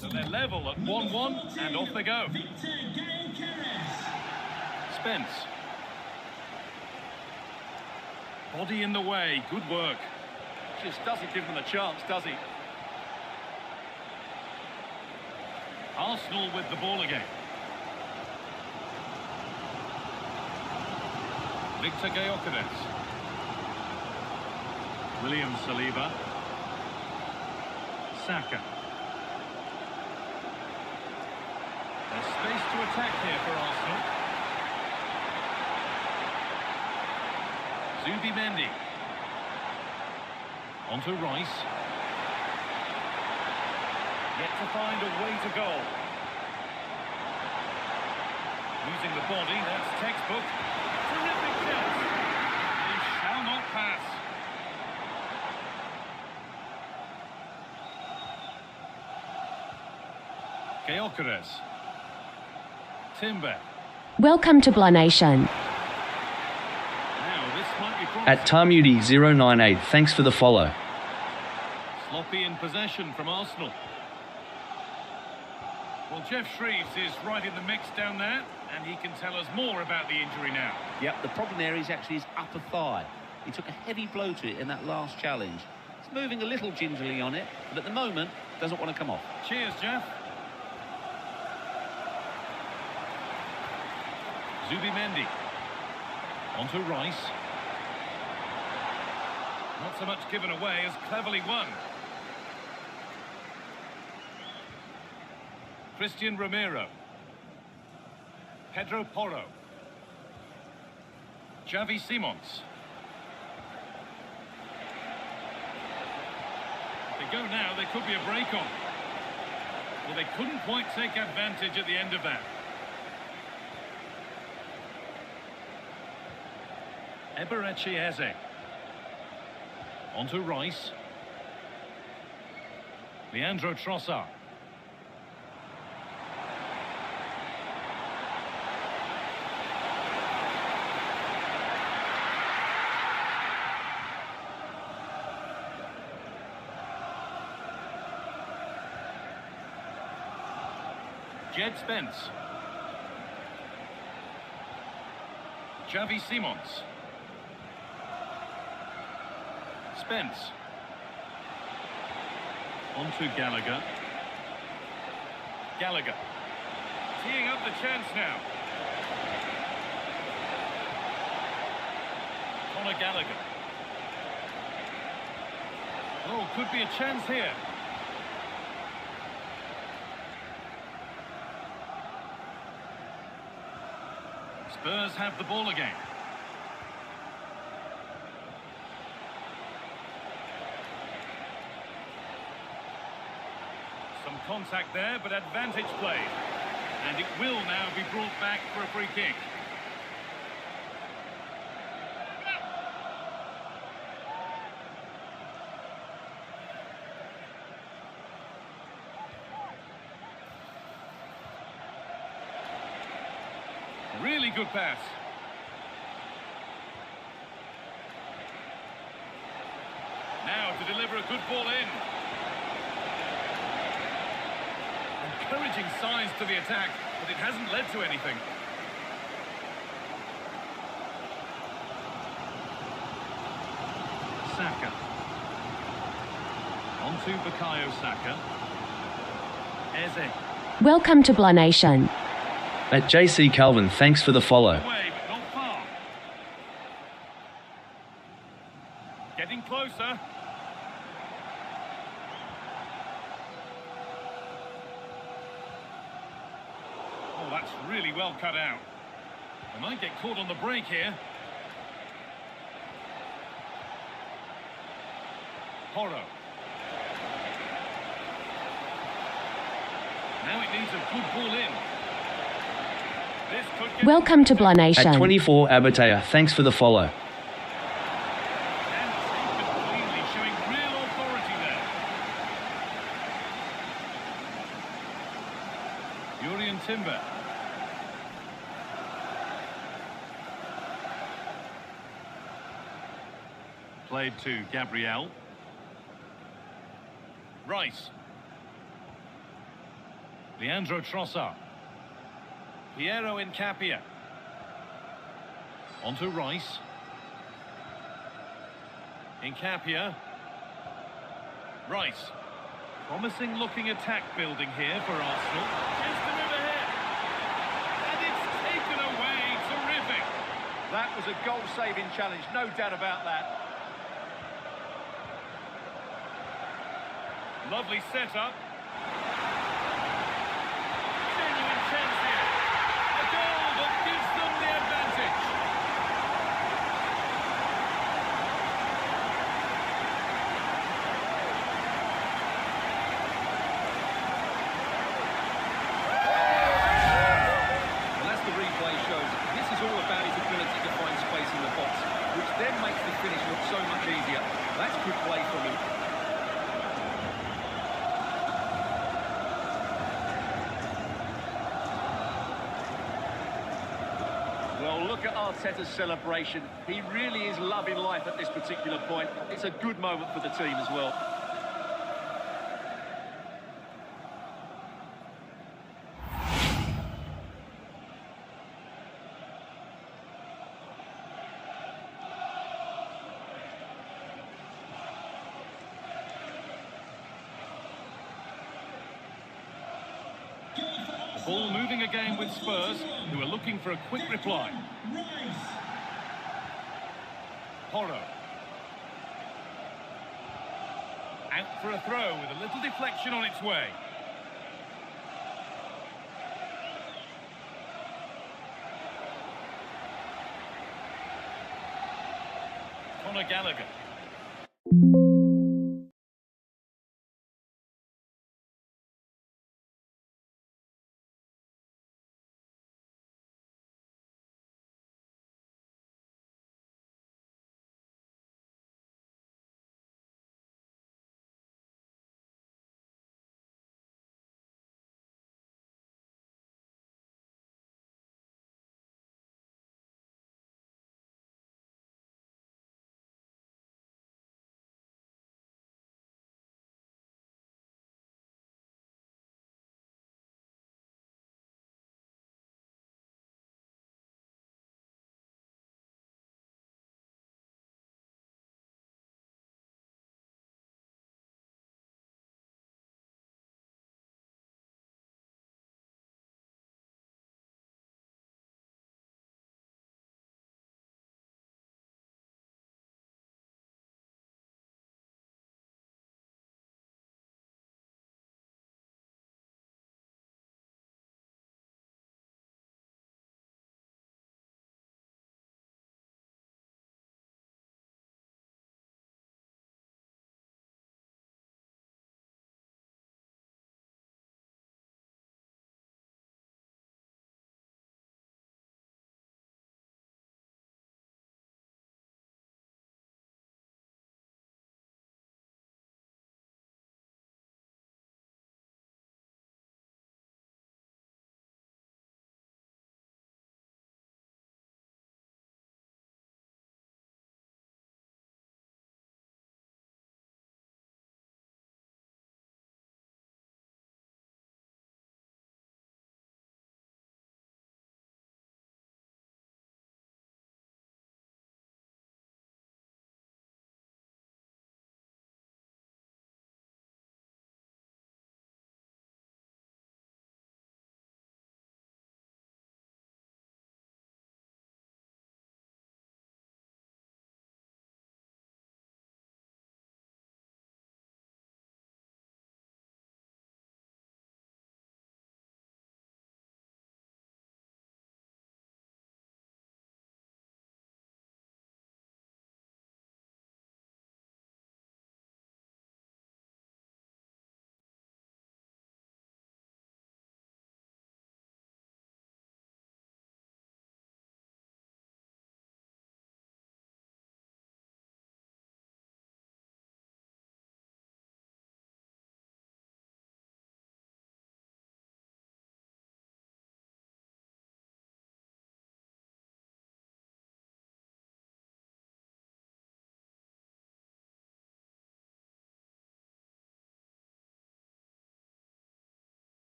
So they're level at 1-1 and off they go. Spence. Body in the way, good work. Just doesn't give them a chance, does he? Arsenal with the ball again. Victor Gyökeres. William Saliba. Saka. There's space to attack here for Arsenal. Zubimendi. Onto Rice. Yet to find a way to goal. Using the body, that's textbook. Terrific chance. He shall not pass. Gyökeres. Timber. Welcome to Blah Nation. At Tarmudi098, thanks for the follow. Sloppy in possession from Arsenal. Well, Jeff Shreves is right in the mix down there, and he can tell us more about the injury now. Yep, the problem there is actually his upper thigh. He took a heavy blow to it in that last challenge. He's moving a little gingerly on it, but at the moment, doesn't want to come off. Cheers, Jeff. Zubimendi. Onto Rice. Not so much given away as cleverly won. Christian Romero. Pedro Porro. Xavi Simons. If they go now, there could be a break on. Well, they couldn't quite take advantage at the end of that. Eberechi Eze. Onto Rice. Leandro Trossard. Jed Spence. Xavi Simons. Spence. On to Gallagher. Gallagher. Teeing up the chance now. Conor Gallagher. Oh, could be a chance here. Spurs have the ball again. Some contact there, but advantage played. And it will now be brought back for a free kick. Really good pass. Now to deliver a good ball in. Encouraging signs to the attack, but it hasn't led to anything. Saka. On to Bukayo Saka. Eze. Welcome to Blah Nation. At JC Calvin, thanks for the follow. Away, but not far. Getting closer. Oh, that's really well cut out. They might get caught on the break here. Porro. Now it needs a good ball in. This could get... Welcome to Blah Nation. At 24 Abatea, thanks for the follow. And taken cleanly, showing real authority there. Jurrien Timber. Played to Gabriel. Rice. Leandro Trossard. Piero Incapia. On to Rice. Incapia. Rice. Promising looking attack building here for Arsenal. Chance to move ahead. And it's taken away. Terrific. That was a goal-saving challenge, no doubt about that. Lovely setup. Genuine chance here. A goal that gives them the advantage. And as the replay shows, this is all about his ability to find space in the box, which then makes the finish look so much easier. That's good play from him. Well, look at Arteta's celebration. He really is loving life at this particular point. It's a good moment for the team as well. The ball moving again with Spurs, who are looking for a quick reply. Porro. Out for a throw with a little deflection on its way. Conor Gallagher.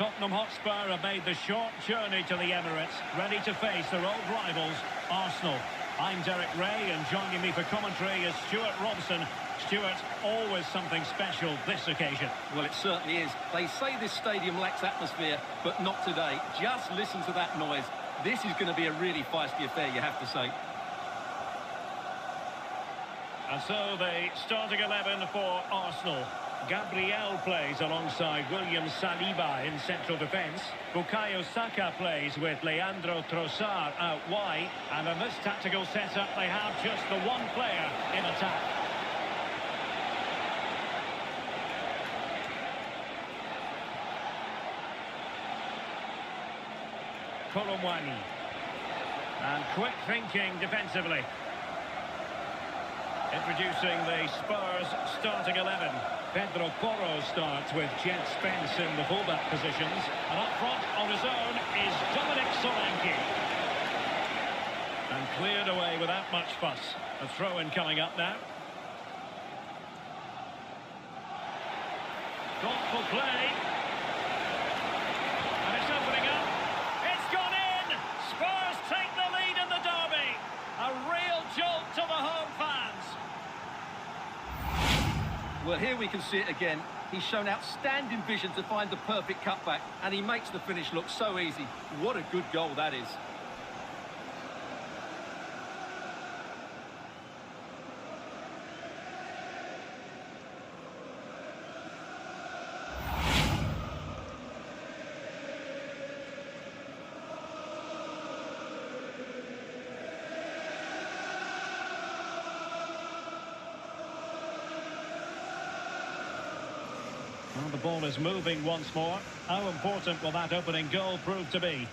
Tottenham Hotspur have made the short journey to the Emirates, ready to face their old rivals, Arsenal. I'm Derek Ray, and joining me for commentary is Stuart Robson. Stuart, always something special this occasion. Well, it certainly is. They say this stadium lacks atmosphere, but not today. Just listen to that noise. This is going to be a really feisty affair, you have to say. And so the starting 11 for Arsenal. Gabriel plays alongside William Saliba in central defence. Bukayo Saka plays with Leandro Trossard out wide. And in this tactical setup, they have just the one player in attack. Kolomwani. And quick thinking defensively. Introducing the Spurs starting 11. Pedro Porro starts with Jed Spence in the fullback positions. And up front on his own is Dominic Solanke. And cleared away without much fuss. A throw-in coming up now. Thoughtful play. And it's opening up. It's gone in! Spurs take the lead in the derby. A real jolt to the home fans. Well, here we can see it again. He's shown outstanding vision to find the perfect cutback, and he makes the finish look so easy. What a good goal that is. Well, the ball is moving once more. How important will that opening goal prove to be?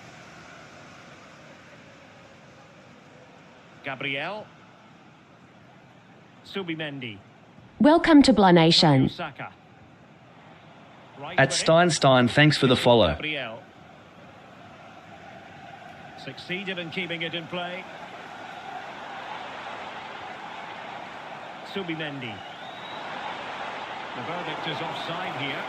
Gabriel. Subimendi. Welcome to Blah Nation. Saka. Right At with it. Steinstein, thanks for the follow. Gabriel. Succeeded in keeping it in play. Subimendi. The verdict is offside here.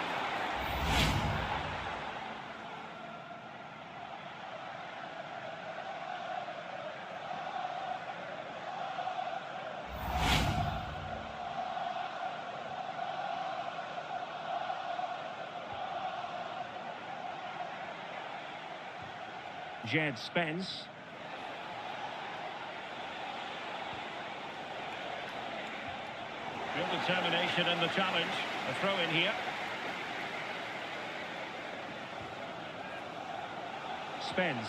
Jed Spence. Real determination in the challenge. A throw in here. Spence.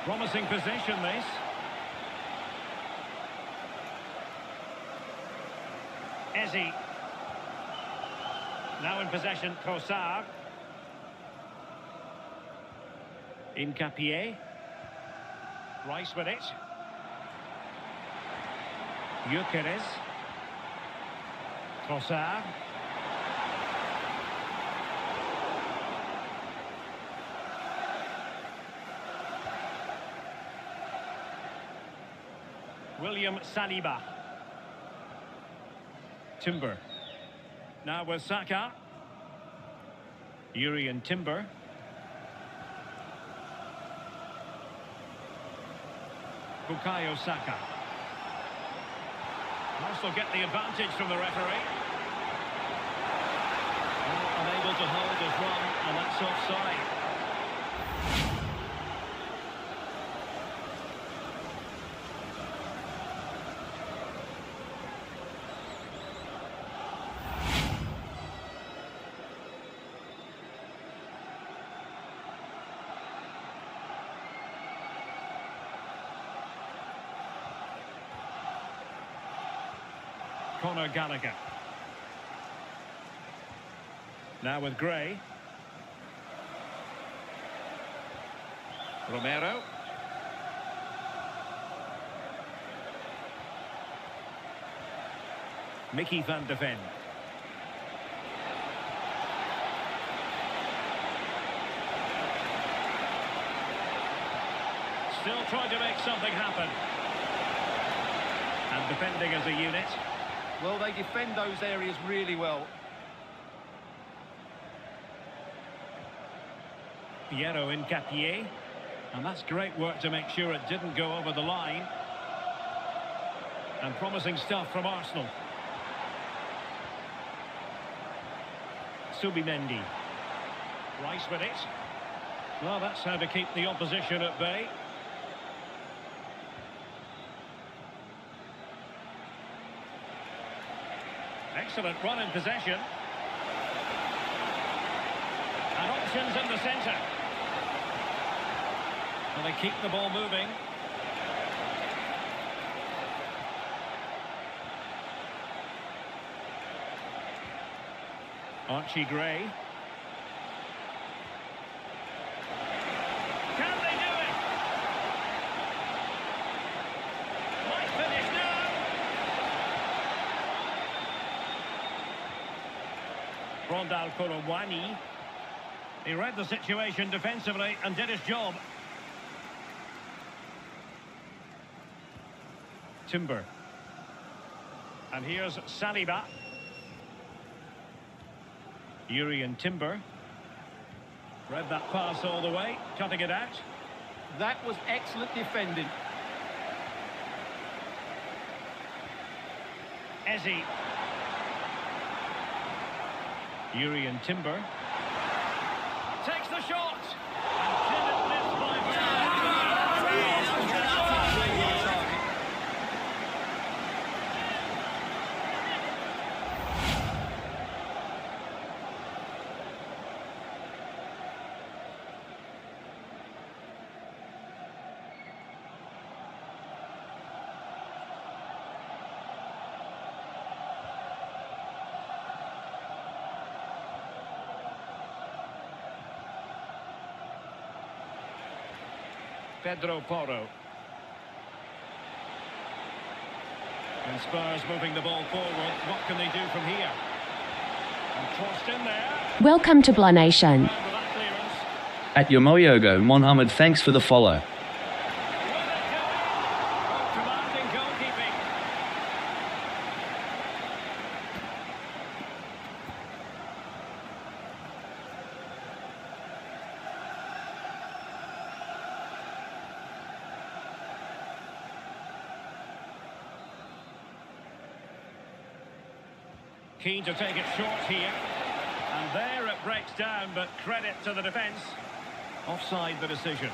Promising position this. Eze. Now in possession, Trossard. Incapié. Rice with it. Gyökeres. Trossard. William Saliba. Timber. Now with Saka. Yuri and Timber. Bukayo Saka. Arsenal get the advantage from the referee. Well, unable to hold his run, and that's offside. Conor Gallagher. Now with Gray. Romero. Mickey van de Ven. Still trying to make something happen. And defending as a unit. Well, they defend those areas really well. Piero Incapié. And that's great work to make sure it didn't go over the line. And promising stuff from Arsenal. Subimendi. Rice with it. Well, that's how to keep the opposition at bay. Excellent run in possession. And options in the centre. And they keep the ball moving. Archie Gray. Can they do it? Might finish now. Rondal Kolomwani. He read the situation defensively and did his job. Timber. And here's Saliba. Urian Timber. Read that pass all the way, cutting it out. That was excellent defending. Eze. Urian Timber. Takes the shot. And didn't miss by Pedro Porro. And Spurs moving the ball forward. What can they do from here? And crossed in there. Welcome to Blah Nation. With that clearance. At Yomoyogo, Mohammed, thanks for the follow. Will it do it? Commanding goalkeeping. Keen to take it short here. And there it breaks down, but credit to the defence. Offside the decision.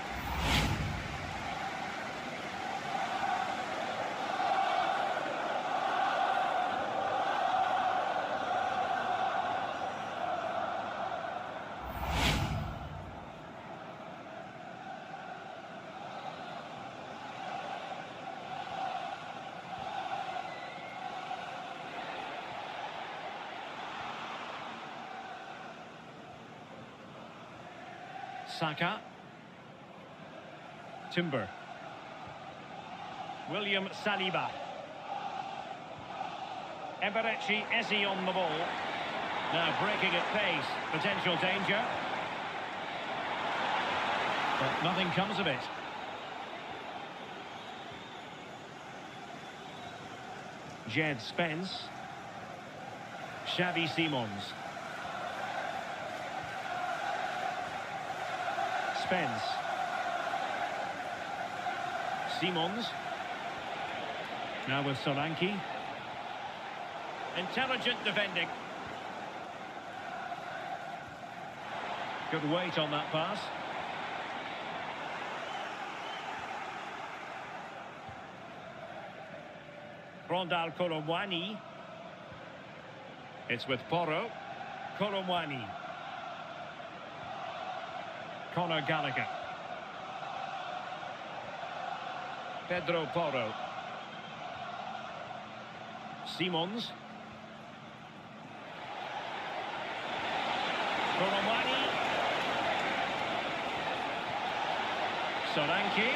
Saka. Timber. William Saliba. Eberechi Eze on the ball. Now breaking at pace. Potential danger. But nothing comes of it. Jed Spence. Xavi Simons. Spence. Simons. Now with Solanke. Intelligent defending. Good weight on that pass. Rondal Kolomwani. It's with Porro. Kolomwani. Conor Gallagher. Pedro Porro. Simons. Kolomwani. Solanke.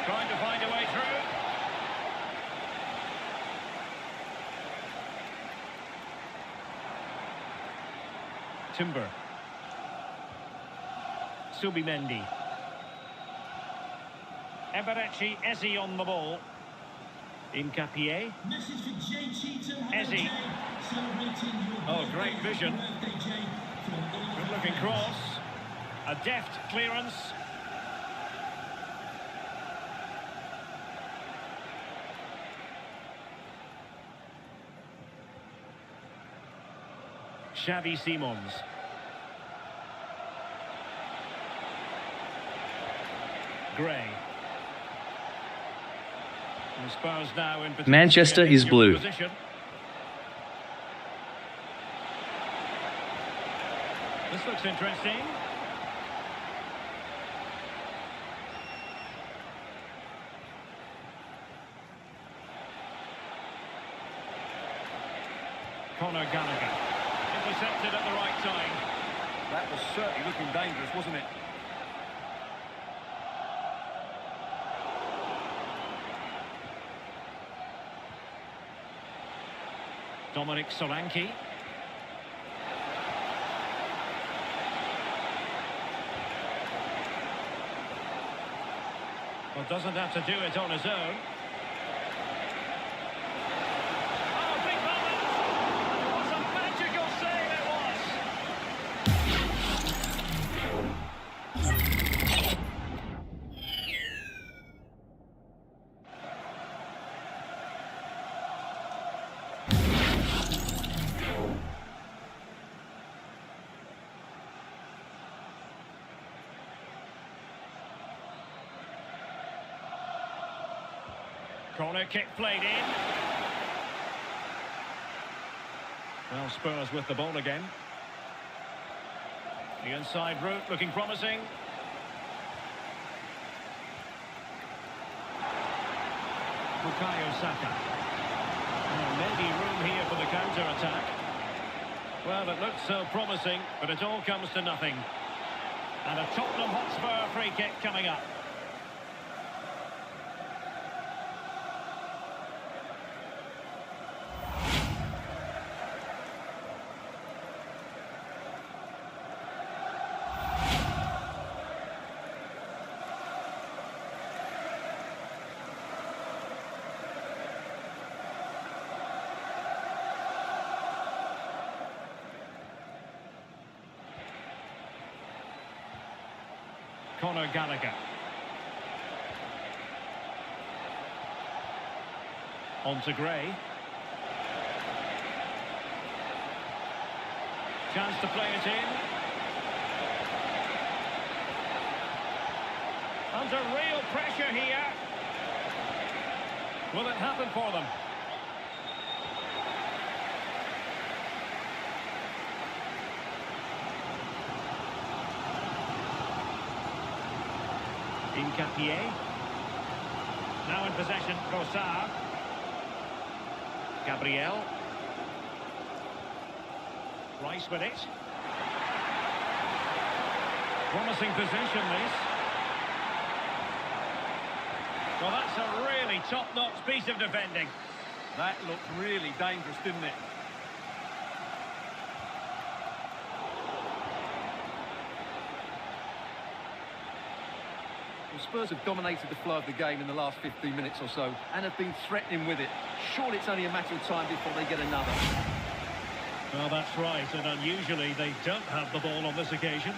Trying to find a way through. Timber. Subimendi. Eberechi Eze on the ball. Incapié. Ezzy. Oh, great vision. Good looking cross. A deft clearance. Xavi Simons. Gray. And Spurs now in Manchester is blue. position. This looks interesting. Conor Gallagher. Intercepted at the right time. That was certainly looking dangerous, wasn't it? Dominic Solanke. Well, doesn't have to do it on his own. Oh, big moment! What a magical save it was! Corner kick played in. Well, Spurs with the ball again. The inside route looking promising. Bukayo Saka. Oh, maybe room here for the counter-attack. Well, it looked so promising, but it all comes to nothing. And a Tottenham Hotspur free kick coming up. Conor Gallagher. On to Gray. Chance to play it in. Under real pressure here. Will it happen for them? Incapié. Now in possession, Trossard. Gabriel. Rice with it. Promising position, this. Well, that's a really top-notch piece of defending. That looked really dangerous, didn't it? Well, Spurs have dominated the flow of the game in the last 15 minutes or so and have been threatening with it. Surely it's only a matter of time before they get another. Well, that's right, and unusually they don't have the ball on this occasion.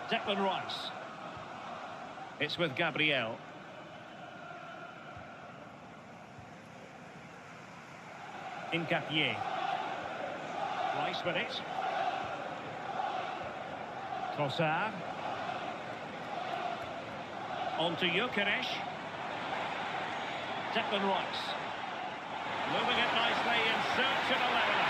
Declan Rice. It's with Gabriel. Incapié. Rice with it. Trossard. On to Gyökeres. Declan Rice. Moving it nicely in search of a leveller.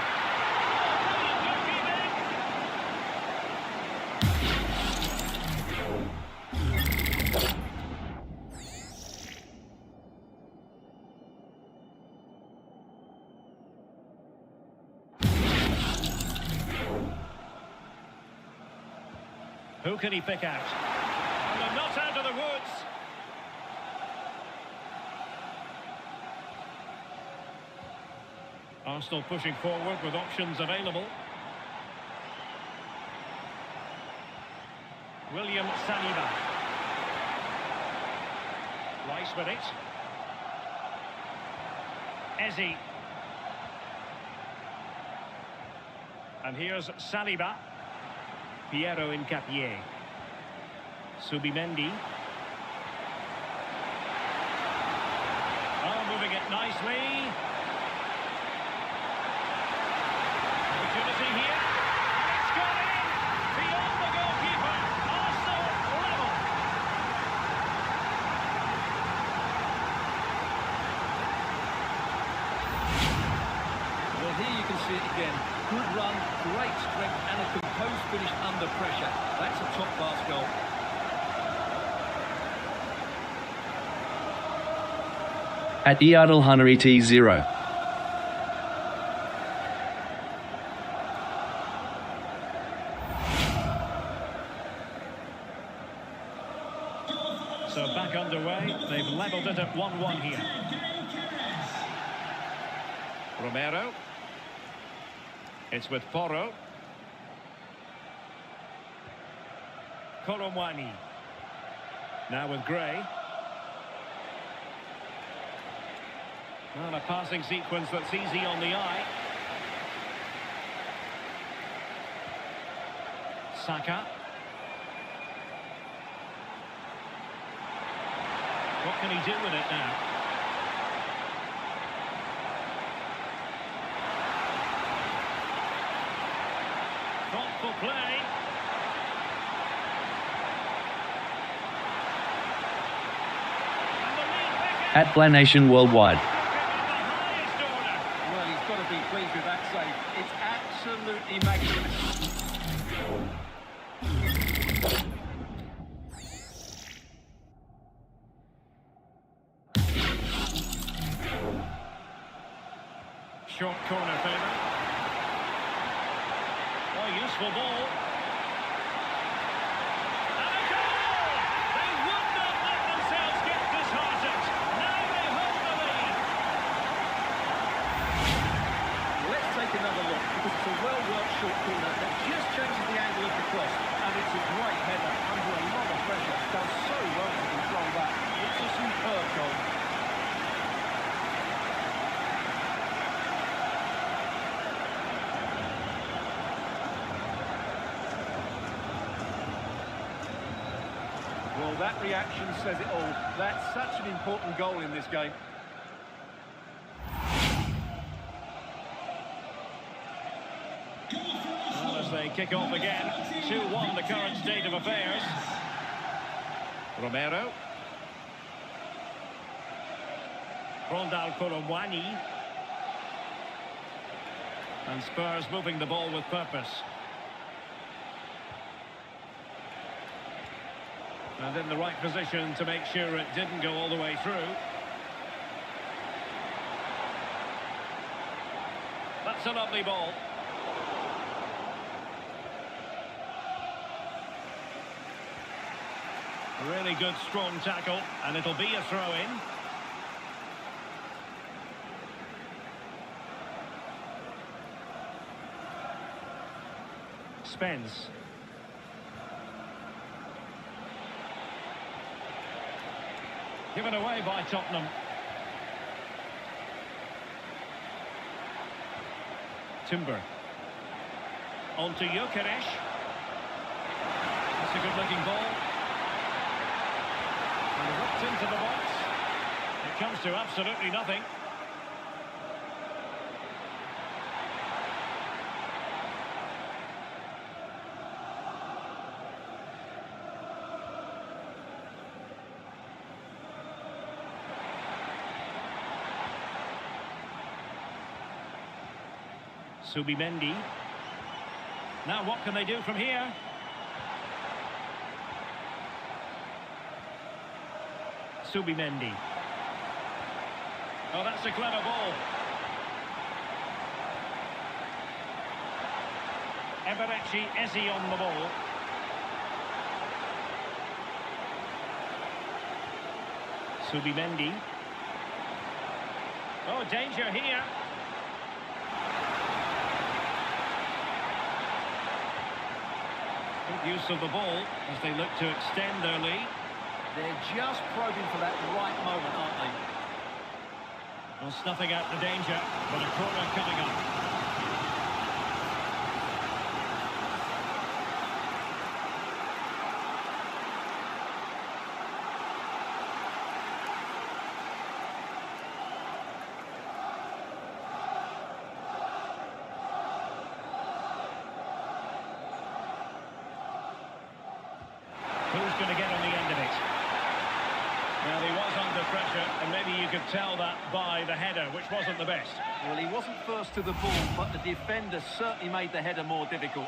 Who can he pick out? And they're not out of the woods. Arsenal pushing forward with options available. William Saliba. Rice with it. Eze. And here's Saliba. Piero Incapié. Subimendi. Oh, moving it nicely. Opportunity here. It's gone in. Beyond the goalkeeper. Arsenal level. Well, here you can see it again. Good run, great strength, and a composed finish under pressure. That's a top-class goal. At Iadil Hunariti 0. So back underway. They've levelled it at 1-1 here. Romero. It's with Porro. Kolomwani. Now with Gray. Well, a passing sequence that's easy on the eye. Saka. What can he do with it now? Thoughtful play. And the lead back At Blanation Worldwide. Well, he's got to be pleased with that save. It's absolutely magnificent. Short corner favour. Oh, useful ball. And a goal! They would not let themselves get disheartened. Now they hold the lead. Let's take another look, because it's a well-worked short corner that just changes the angle of the cross, and it's a great header under a lot of pressure. Does so well to control that. It's a superb goal. Well, that reaction says it all. That's such an important goal in this game. Well, as they kick off again, 2-1 the current state of affairs. Romero. Rondal Kolomwani. And Spurs moving the ball with purpose. And in the right position to make sure it didn't go all the way through. That's a lovely ball. Really good, strong tackle, and it'll be a throw-in. Spence. Given away by Tottenham. Timber. On to Gyökeres. That's a good-looking ball. And whipped into the box. It comes to absolutely nothing. Subimendi. Now what can they do from here? Subimendi. Oh, that's a clever ball. Eberechi Eze on the ball. Subimendi. Oh, danger here. Good use of the ball as they look to extend their lead. They're just probing for that right moment, aren't they? Well, snuffing out the danger, but a corner coming up. Who's going to get on the end of it? Well, he was under pressure, and maybe you could tell that by the header, which wasn't the best. Well, he wasn't first to the ball, but the defender certainly made the header more difficult.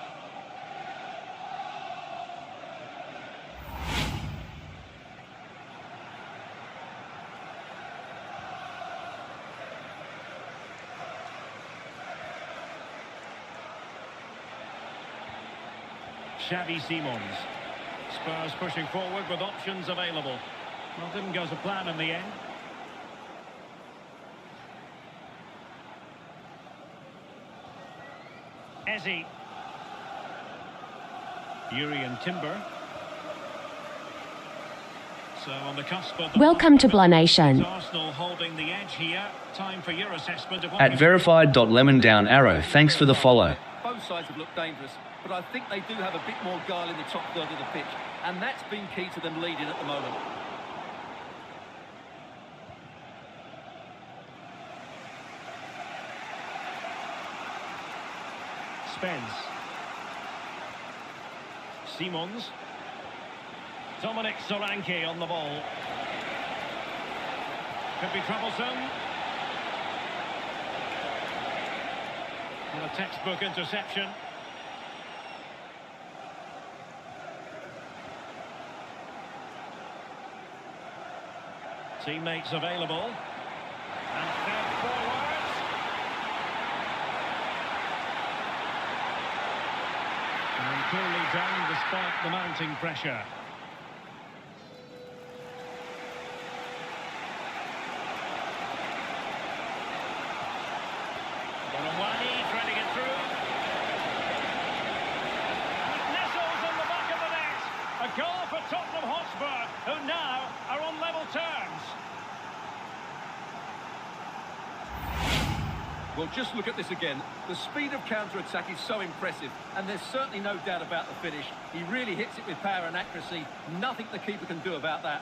Xavi Simons. Spurs pushing forward with options available. Well, didn't go to plan in the end. Eze. Urian Timber. So on the cusp of the Welcome to Blah Nation. Arsenal holding the edge here. Time for your assessment of what At verified.lemon down arrow, thanks for the follow. Both sides have looked dangerous, but I think they do have a bit more guile in the top third of the pitch, and that's been key to them leading at the moment. Spence. Simons. Dominic Solanke on the ball. Could be troublesome. And a textbook interception. Teammates available. And fed forward. And clearly down despite the mounting pressure. Bonawani threading it through. And it nestles in the back of the net. A goal for Tottenham Hotspur, who now are on level terms. Well, just look at this again. The speed of counter-attack is so impressive, and there's certainly no doubt about the finish. He really hits it with power and accuracy. Nothing the keeper can do about that.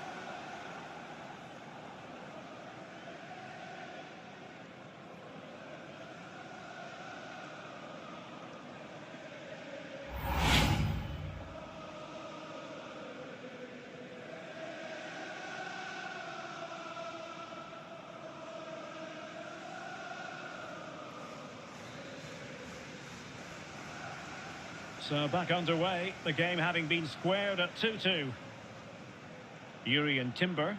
So back underway, the game having been squared at 2-2. Urian Timber.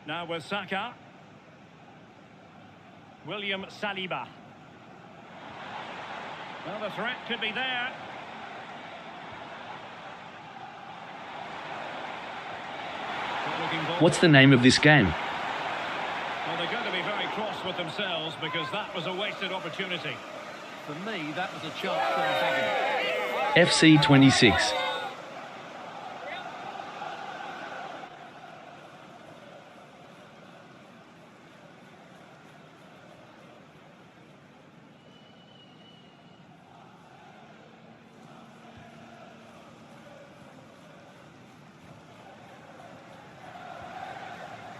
Now with Saka. William Saliba. Well, the threat could be there. What's the name of this game? Well, they're going to be very cross with themselves because that was a wasted opportunity. For me, that was a chance for begging. FC 26.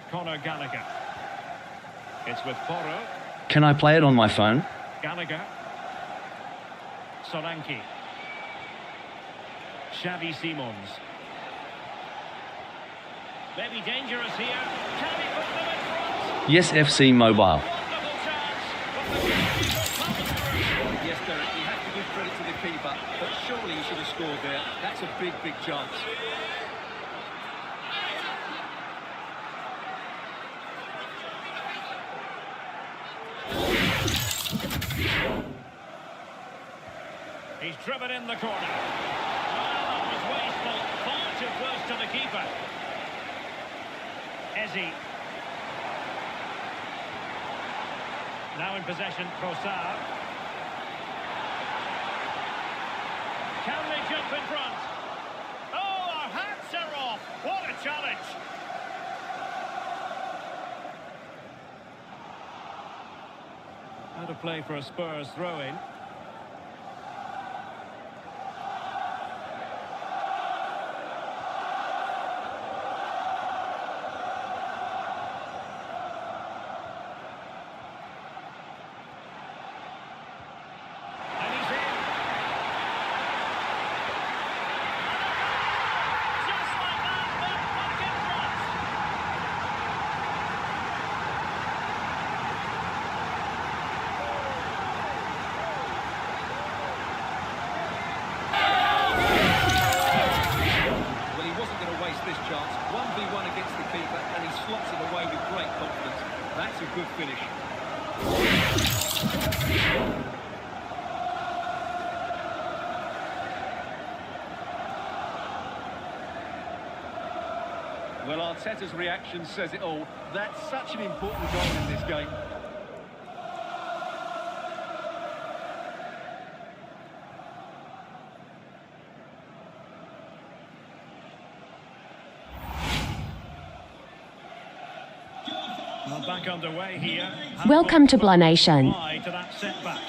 Conor Gallagher. It's with Porro. Can I play it on my phone? Gallagher. Solanke. Xavi Simons. Maybe dangerous here. Can he put them in front? Yes, FC Mobile. Wonderful chance. Yes, Derek, you have to give credit to the keeper, but surely he should have scored there. That's a big, big chance. He's driven in the corner. Well, that was wasteful. Far too close to the keeper. Eze. Now in possession, Trossard. Can they jump in front? Oh, our hats are off. What a challenge. Out of play for a Spurs throw-in. And he's in. Just like that, but back in front. Well, he wasn't going to waste this chance. 1v1 against the keeper, and he slots it away with great confidence. That's a good finish. Well, Arteta's reaction says it all. That's such an important goal in this game. Well, back underway here. Welcome to Blah Nation. Wide to that setback.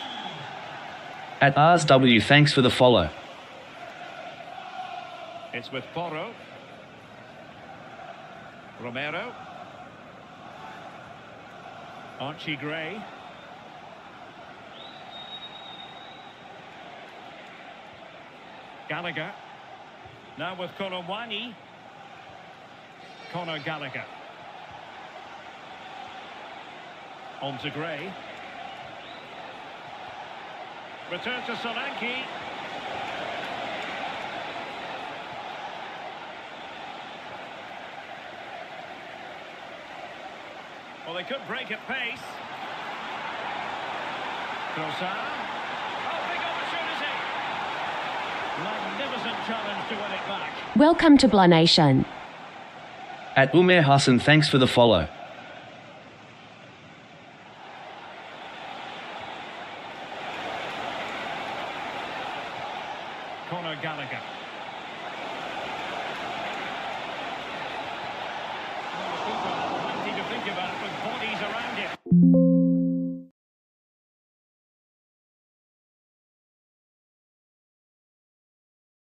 At Ars W, thanks for the follow. It's with Porro. Romero. Archie Gray. Gallagher. Now with Kolomwani. Conor Gallagher. On to Gray. Return to Solanke. Well, they could break at pace. Trossard. Oh, big opportunity. Magnificent challenge to win it back. Welcome to Blah Nation. At Umair Hassan, thanks for the follow.